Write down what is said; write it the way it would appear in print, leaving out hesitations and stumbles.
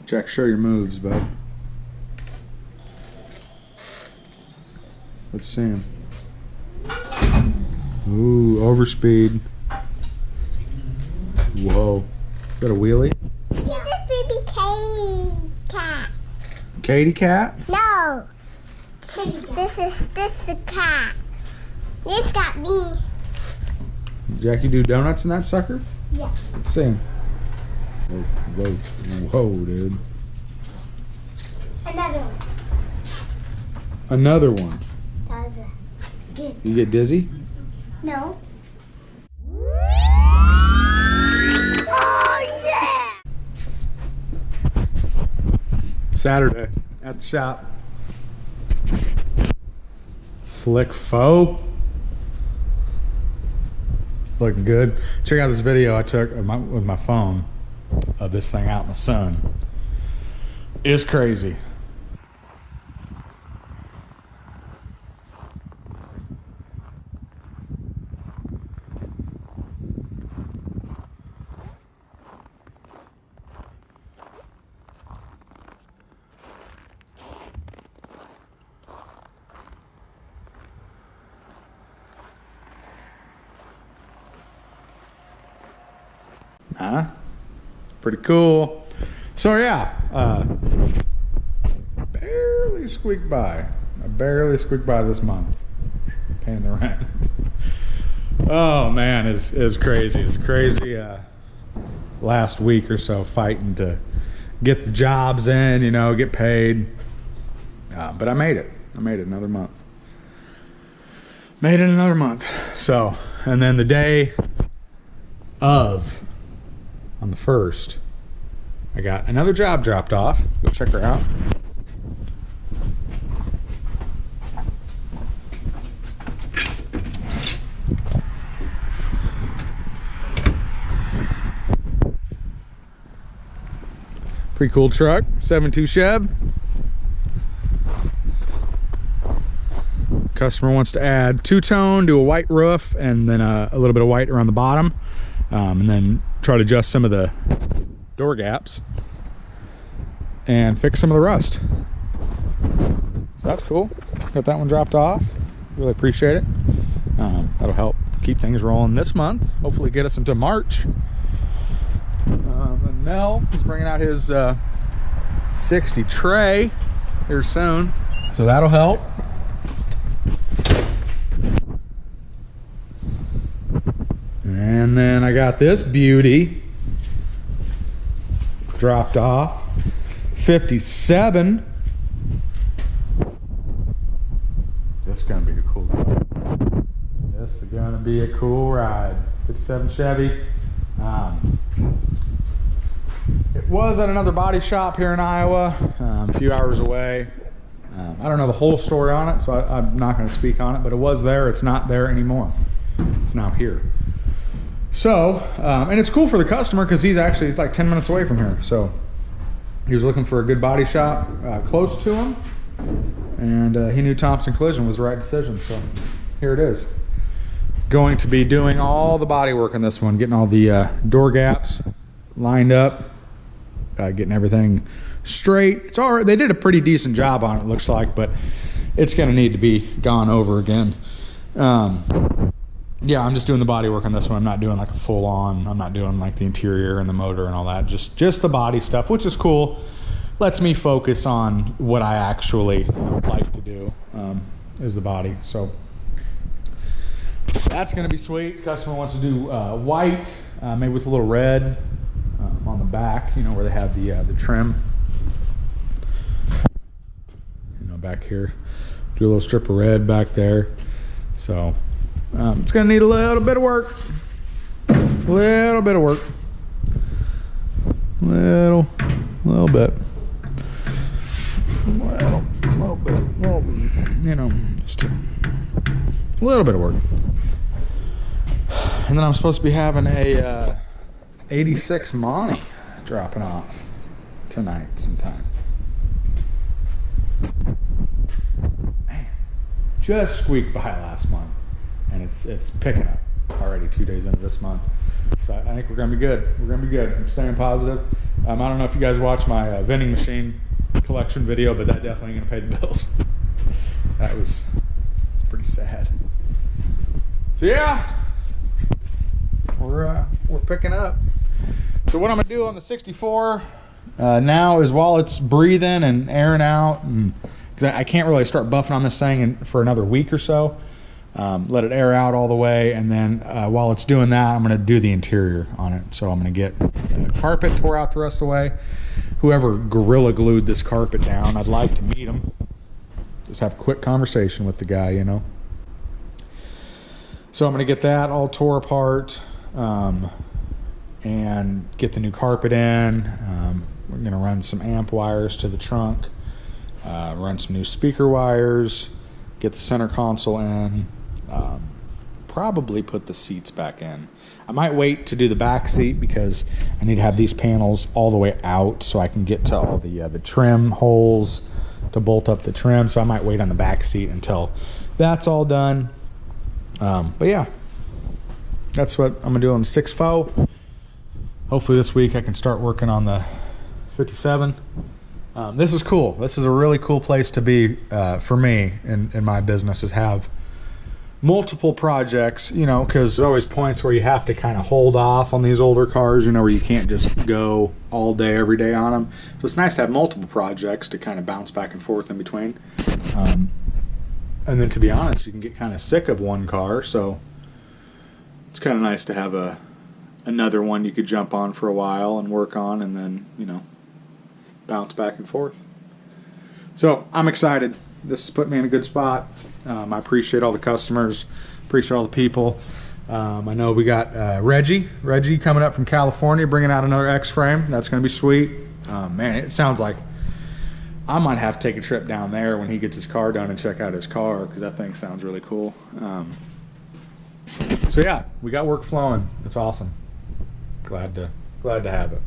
Jack, show your moves, bud. Let's see him. Ooh, overspeed. Whoa. Is that a wheelie? This is baby Katie cat. Katie cat? No. This is the cat. This got me. Jackie do donuts in that sucker? Yeah. Let's see him. Whoa, whoa, dude. Another one. Another one. That was good. You get dizzy? No. Oh yeah! Saturday at the shop. Slick faux. Looking good. Check out this video I took with my phone of this thing out in the sun. It's crazy. Huh? Pretty cool. So yeah, barely squeaked by. I barely squeaked by this month. Paying the rent. Oh man, it's crazy. It's crazy. Last week or so, fighting to get the jobs in, you know, get paid. But I made it. I made it another month. Made it another month. So, and then the day of, on the 1st, I got another job dropped off. Go check her out. Pretty cool truck, 7.2 Chev. Customer wants to add two-tone, do a white roof, and then a little bit of white around the bottom, and then try to adjust some of the door gaps and fix some of the rust. So that's cool. Got that one dropped off. Really appreciate it. That'll help keep things rolling this month. Hopefully get us into March. And Mel is bringing out his 60 tray here soon, so that'll help. And then I got this beauty dropped off. 57. This is gonna be a cool ride. This is gonna be a cool ride. 57 Chevy. It was at another body shop here in Iowa, a few hours away. I don't know the whole story on it, so I'm not going to speak on it, but it was there. It's not there anymore. It's now here. So, and it's cool for the customer because he's like 10 minutes away from here. So he was looking for a good body shop close to him, and he knew Thompson Collision was the right decision. So here it is. Going to be doing all the body work on this one, getting all the door gaps lined up, getting everything straight. It's all right. They did a pretty decent job on it, looks like, but it's going to need to be gone over again. Yeah, I'm just doing the body work on this one. I'm not doing like a full on. I'm not doing like the interior and the motor and all that. Just the body stuff, which is cool. Lets me focus on what I actually like to do, is the body. So that's going to be sweet. Customer wants to do white, maybe with a little red on the back, you know, where they have the trim. You know, back here. Do a little strip of red back there. So it's going to need a little bit of work. Little bit of work. Little bit. Little bit. You know, just a little bit of work. And then I'm supposed to be having a 86 Monty dropping off tonight sometime. Man, just squeaked by last month, and it's picking up. already 2 days into this month. So I think we're going to be good. We're going to be good. I'm staying positive. I don't know if you guys watched my vending machine collection video, but that definitely ain't going to pay the bills. That was pretty sad. So yeah, we're picking up. So what I'm going to do on the 64 now is while it's breathing and airing out, and because I can't really start buffing on this thing for another week or so, let it air out all the way, and then while it's doing that, I'm going to do the interior on it. So I'm going to get the carpet tore out the rest of the way. Whoever gorilla glued this carpet down, I'd like to meet him. Just have a quick conversation with the guy, you know. So I'm going to get that all tore apart and get the new carpet in. We're going to run some amp wires to the trunk, run some new speaker wires, get the center console in, probably put the seats back in. I might wait to do the back seat because I need to have these panels all the way out so I can get to all the trim holes to bolt up the trim. So I might wait on the back seat until that's all done. But yeah, that's what I'm gonna do on the 6.4. Hopefully this week I can start working on the 57. This is cool. This is a really cool place to be for me in my business, is have multiple projects, you know, because there's always points where you have to kind of hold off on these older cars, you know, where you can't just go all day every day on them. So it's nice to have multiple projects to kind of bounce back and forth in between. And then, to be honest, you can get kind of sick of one car, so it's kind of nice to have another one you could jump on for a while and work on, and then, you know, bounce back and forth. So I'm excited. This has put me in a good spot. I appreciate all the customers, appreciate all the people. I know we got Reggie coming up from California, bringing out another X-frame. That's going to be sweet. Man, it sounds like I might have to take a trip down there when he gets his car done and check out his car, because that thing sounds really cool. So yeah, we got work flowing. It's awesome. Glad to have it.